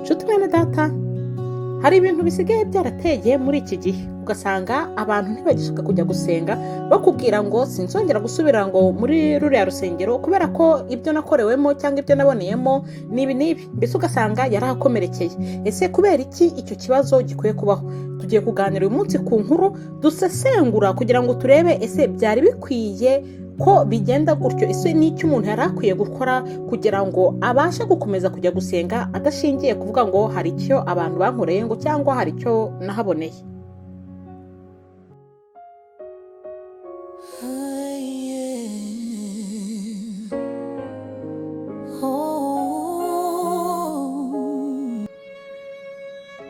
nshuti mwene data, hari ibintu bisigaye byarateye muri iki gihe, ugasanga abantu ntibagishaka kujya gusenga, bakubwira ngo sinzongera gusubira ngo muri ruriya rusengero kubera ko ibyo nakorewemo cyangwa ibyo naboneyemo nibi nibi, mbese ugasanga yarahakomerekeye. Ese kubera iki icyo kibazo gikwiye kubaho? Tugiye kuganira uyu munsi ku nkuru dusesengura kugira ngo turebe ese byari bikwiye ko bigenda gutyo, ese n'icyo umuntu yari akwiye gukora kugira ngo abashe gukomeza kujya gusenga adashingiye kuvuga ngo hari icyo abantu bankoreye ngo cyangwa hari icyo nahaboneye.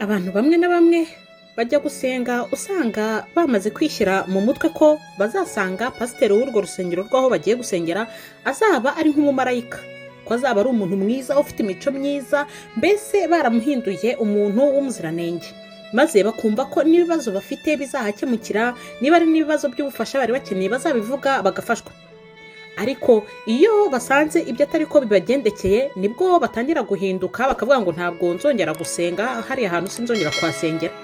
Abantu bamwe na bamwe bajya gusenga usanga bamaze kwishyira mu mutwe ko bazasanga pasiteri w'urwo rusengero rw'aho bagiye gusengera azaba ari nk'umumarayika, ko azaba ari umuntu mwiza ufite imico myiza, mbese baramuhinduye umuntu w'umuziranenge, maze bakumva ko n'ibibazo bafite bizahakemukira, niba ari n'ibibazo by'ubufasha bari bakeneye bazabivuga bagafashwa. Ariko iyo basanze ibyo atari ko bibagendekeye nibwo batangira guhinduka bakavuga ngo ntabwo nzongera gusenga, hariya hantu sinzongera kuhasengera.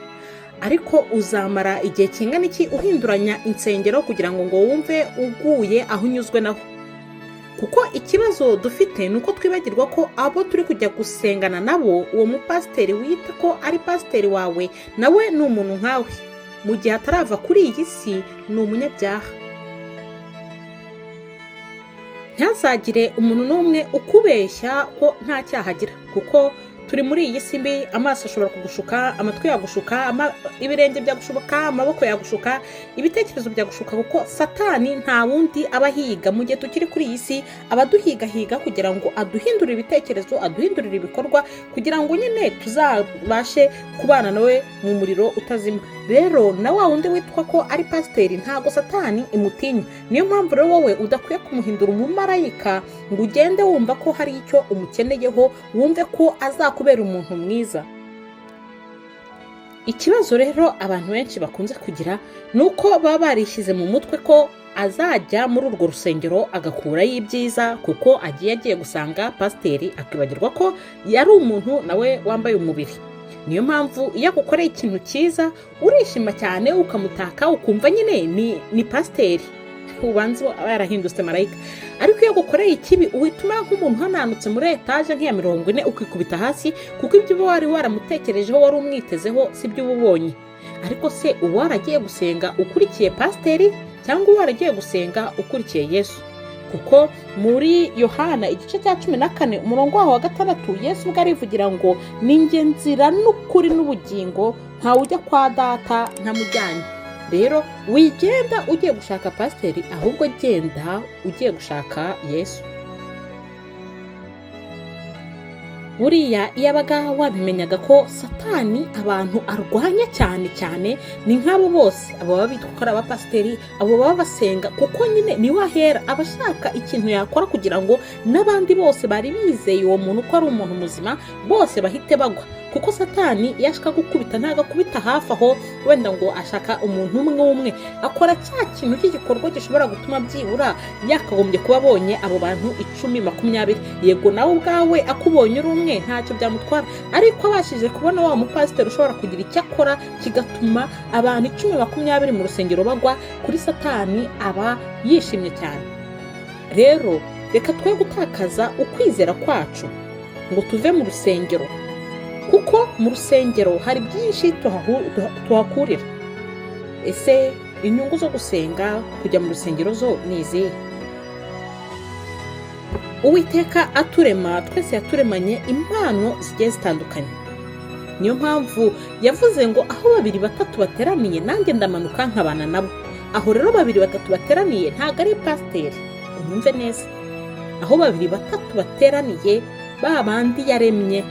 Ariko uzamara igihe kingana iki uhinduranya insengero kugira ngo wumve uguye aho unyuzwe naho? Kuko ikibazo dufite ni uko twibagirwa ko abo turi kujya gusengana nabo, uwo mupasiteri wita ko ari pasiteri wawe nawe ni umuntu nkawe, mu gihe atarava kuri iyi si ni umunyabyaha. Ntazagire umuntu n'umwe ukubeshya ko nta cyaha agira, kuko turi muri iyi si mbi. Amaso ashobora kugushuka, amatwi yagushuka, ibirenge byagushuka, amaboko yagushuka, ibitekerezo byagushuka, kuko Satani nta wundi abahiga. Mu gihe tukiri kuri iyi si abaduhigahiga kugira ngo aduhindurire ibitekerezo, aduhindurire ibikorwa, kugira ngo nyine tuzabashe kubana nawe mu muriro utazima. Rero na wa wundi witwa ko ari pasiteri ntago Satani imutinya. Niyo mpamvu rero wowe udakwiye kumuhindura umumarayika ngo ugende wumva ko hari icyo umukeneyeho, wumve ko azakubera umuntu mwiza. Ikibazo rero abantu benshi bakunze kugira ni uko baba barishyize mu mutwe ko azajya muri urwo rusengero agakurayo ibyiza, kuko agiye gusanga pasiteri, akibagirwa ko yari umuntu nawe wambaye umubiri. Niyo mpamvu iyo agukoreye ikintu cyiza urishima cyane, ukamutaka, ukumva nyine ni pasiteri, ubanza aba yarahindutse marayika. Ariko iyo agukoreye ikibi uhita umera nk'umuntu uhananutse muri etaje nk'iya 40 ukikubita hasi, kuko ibyo uba wari waramutekerejeho, wari umwitezeho, si byo uba ubonye. Ariko se uba waragiye gusenga ukurikiye pasiteri cyangwa uba waragiye gusenga ukurikiye Yesu? Kuko muri Yohana igice cya 14 umurongo wa 6 Yesu ubwo arivugira ngo ninjye nzira n'ukuri n'ubugingo, ntawe ujya kwa data ntamujyanye. Rero wigenda ugiye gushaka pasiteri, ahubwo genda ugiye gushaka Yesu. Buriya iyo abaga wabimenyaga ko Satani abantu arwanya cyane ni nk'abo bose, abo baba bitwa ko ari abapasiteri, abo baba basenga, kuko nyine ni wahera abashaka ikintu yakora kugira ngo n'abandi bose bari bizeye uwo muntu ko ari umuntu muzima bose bahite bagwa. Kuko Satani iyo ashaka gukubita ntagakubita hafi aho wenda ngo ashaka umuntu umwe, akora cya kintu cy'igikorwa gishobora gutuma byibura yakagombye kuba abonye abo bantu 10-20. Yego nawe ubwawe akubonye uri umwe ntacyo byamutwara, ariko abashije kubona wa mupasiteri ushobora kugira icyo akora kigatuma abantu 10-20 mu rusengero bagwa, kuri Satani aba yishimye cyane. Rero reka twe gutakaza ukwizera kwacu ngo tuve mu rusengero, kuko mu rusengero hari byinshi tuhakurira. Ese inyungu zo gusenga, kujya mu rusengero zo ni izihe? Uwiteka aturema twese yaturemanye impano zigiye zitandukanye. Niyo mpamvu yavuze ngo aho 2-3 bateraniye nanjye ndamanuka nkabana nabo. Aho rero 2-3 bateraniye ntago ari pasiteri, unyumve neza. Aho 2-3 bateraniye babandi yaremye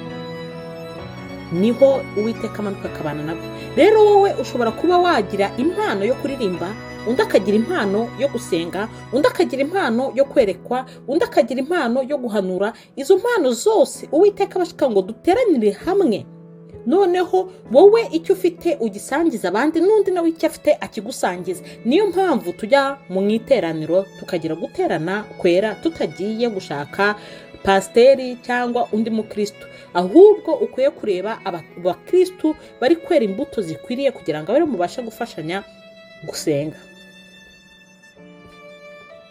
niho Uwiteka amanuka akabana nabo. Rero wowe ushobora kuba wagira impano yo kuririmba, undi akagira impano yo gusenga, undi akagira impano yo kwerekwa, undi akagira impano yo guhanura. Izo mpano zose Uwiteka bashaka ngo duteranire hamwe, noneho wowe icyo ufite ugisangiza abandi, n'undi nawe icyo afite akigusangiza. Niyo mpamvu tujya mu iteraniro tukagira guterana kwera, tutagiye gushaka pasiteri cyangwa undi mukristo. ahubwo ukwiye kureba abakristu bari kwera imbuto zikwiriye kugira ngo abari mubashe gufashanya gusenga.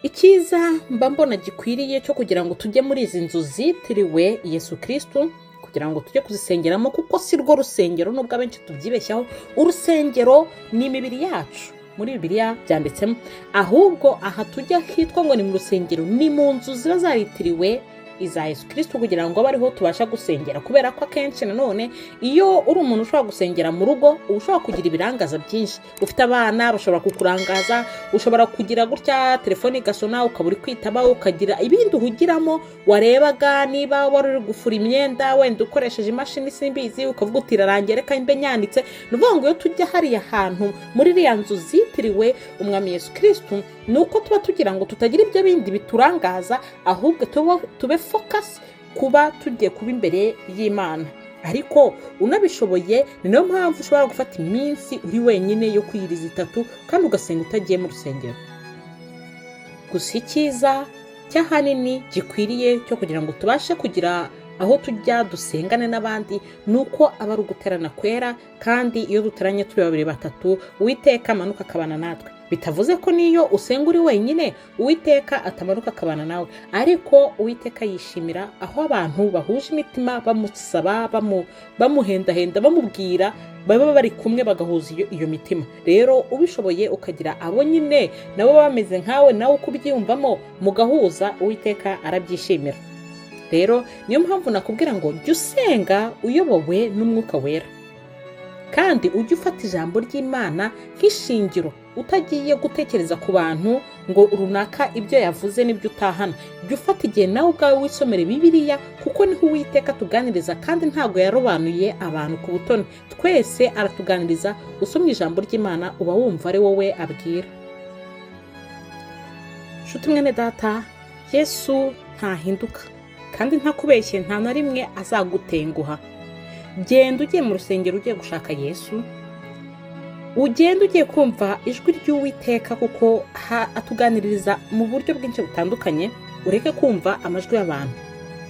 Icyiza mba mbona gikwiriye cyo kugira ngo tujye muri izi nzu zitiriwe Yesu Kristo, kugira ngo tujye kuzisengeramo, kuko si rwo rusengero nubwo abenshi tubyibeshyaho. Urusengero ni imibiri yacu, muri Bibiliya byanditsemo, ahubwo aha tujya hitwa ngo ni mu rusengero, ni mu nzu ziba zaritiriwe iza Yesu Kristo kugira ngo bariho tubasha gusengera. Kubera ko akenshi nanone iyo uri umuntu ushobora gusengera mu rugo, ushobora kugira ibirangaza byinshi. Ufite abana bashobora kukurangaza, ushobora kugira gutya telefone igasona ukaburi kwitaba, ukagira ibindi uhugiramo, warebaga niba wari uri gufura imyenda wenda ukoresheje imashini simbizi, ukavuga uti rarangiye reka imbe nyanditse. Nuvuga ngo iyo tujya hariya hantu muri iriya nzu zitiriwe umwami Yesu Kristo, nuko tuba tugira ngo tutagira ibyo bindi biturangaza, ahubwo tube focus kuba tugiye kuba imbere y'Imana. Ariko unabishoboye ni nayo mpamvu ushobora gufata iminsi uri wenyine yo kwiyiriza 3 kandi ugasenga utagiye mu rusengero. Gusa icyiza cyahanini gikwiriye cyo kugira ngo tubashe kugira aho tujya dusengane n'abandi, nuko aba ari uguterana kwera, kandi iyo duteranye turi 2-3 Uwiteka amanuka akabana natwe. Bitavuze ko niyo usenga uri wenyine Uwiteka atamanuka akabana nawe, ariko Uwiteka yishimira aho abantu bahuje imitima bamusaba, bamuhendahenda, bamubwira, baba bari kumwe bagahuza iyo mitima. Rero ubishoboye ukagira abo nyine nabo bameze nkawe, nawe uko ubyiyumvamo mugahuza, Uwiteka arabyishimira. Rero niyo mpamvu nakubwira ngo jya usenga uyobowe n'Umwuka Wera, kandi ujye ufata ijambo ry'Imana nk'ishingiro, utagiye gutekereza ku bantu ngo runaka ibyo yavuze n'ibyo utahana. Jya ufata igihe nawe ubwawe wisomere Bibiliya, kuko niho Uwiteka tuganiriza, kandi ntabwo yarobanuye abantu ku butoni. Twese aratuganiriza. Usomye ijambo ry'Imana uba wumva ari wowe abwira. Nshuti mwene data, Yesu ntahinduka kandi ntakubeshye, nta na rimwe azagutenguha. Genda ugiye mu rusengero ugiye gushaka Yesu, ugenda ugiye kumva ijwi ry'Uwiteka, kuko atuganiririza mu buryo bwinshi butandukanye. Ureke kumva amajwi y'abantu.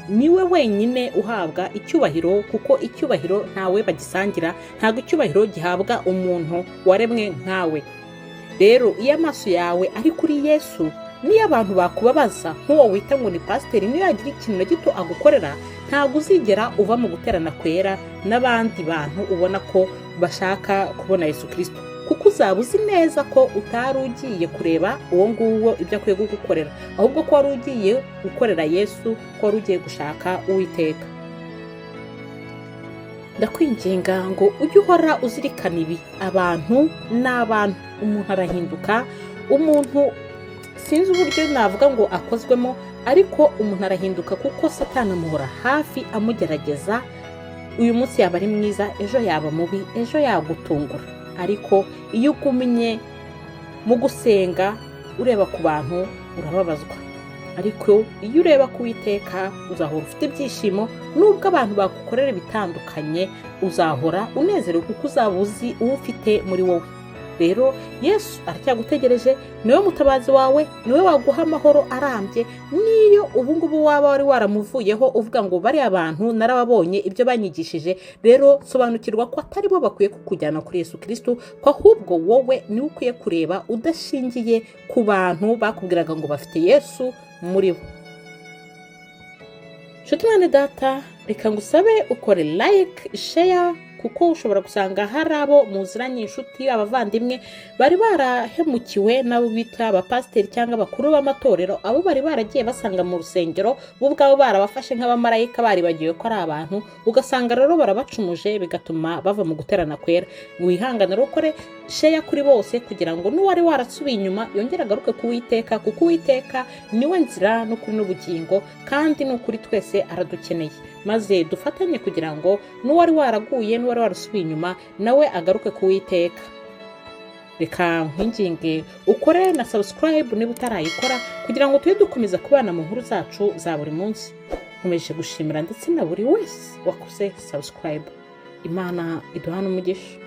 Niwe wenyine uhabwa icyubahiro, kuko icyubahiro ntawe bagisangira. Ntabwo icyubahiro gihabwa umuntu waremwe nkawe. Rero iyo amaso yawe ari kuri Yesu, niyo abantu bakubabaza nk'uwo wita ngo ni pasiteri, niyo yagira ikintu na gito agukorera, ntabwo uzigera uva mu guterana kwera n'abandi bantu ubona ko bashaka kubona Yesu Kristo, kuko uzaba uzi neza ko utari ugiye kureba uwo nguwo ibyo akwiye kugukorera, ahubwo ko wari ugiye gukorera Yesu, ko wari ugiye gushaka Uwiteka. Ndakwinginga ngo ujye uhora uzirikana ibi. Abantu n'abantu, umuntu arahinduka, umuntu sinzi uburyo navuga ngo akozwemo, ariko umuntu arahinduka kuko Satani amuhora hafi amugerageza. Uyu munsi yaba ari mwiza, ejo yaba mubi, ejo yagutungura. Ariko iyo ugumye mu gusenga ureba ku bantu urababazwa, ariko iyo ureba ku Uwiteka uzahora ufite ibyishimo. Nubwo abantu bagukorera bitandukanye, uzahora unezerewe kuko uzaba uzi uwo ufite muri wowe. Rero Yesu aracyagutegereje, niwe mutabazi wawe, niwe waguha amahoro arambye. Niyo ubungubu waba wari waramuvuyeho uvuga ngo bari abantu narababonye ibyo banyigishije, rero sobanukirwa ko atari bo bakwiye kukujyana kuri Yesu Kristo, ko ahubwo wowe niwe ukwiye kureba, udashingiye ku bantu bakubwiraga ngo bafite Yesu muri bo. Nshuti mwene data, reka ngusabe ukore like, share, kuko ushobora gusanga hari abo muziranye, inshuti, abavandimwe bari barahemukiwe nabo bita abapasiteri cyangwa abakuru b'amatorero, abo bari baragiye basanga mu rusengero bo ubwabo barabafashe nk'abamarayika, bari bagiye ko ari abantu, ugasanga rero barabacumuje, bigatuma bava mu guterana kwera. Wihangane rero ukore share kuri bose, kugira ngo n'uwari warasubiye inyuma yongere agaruke ku Uwiteka, kuko Uwiteka niwe nzira n'ukuri n'ubugingo, kandi n'ukuri twese aradukeneye. Maze dufatanye kugira ngo n'uwari waraguye, n'uwari warasubiye inyuma, nawe agaruke ku Uwiteka. Reka nkwinginge ukore na subscribe niba utarayikora, kugira ngo tujye dukomeza kubana mu nkuru zacu za buri munsi. Nkomeje gushimira ndetse na buri wese wakoze subscribe. Imana iduhana umugisha.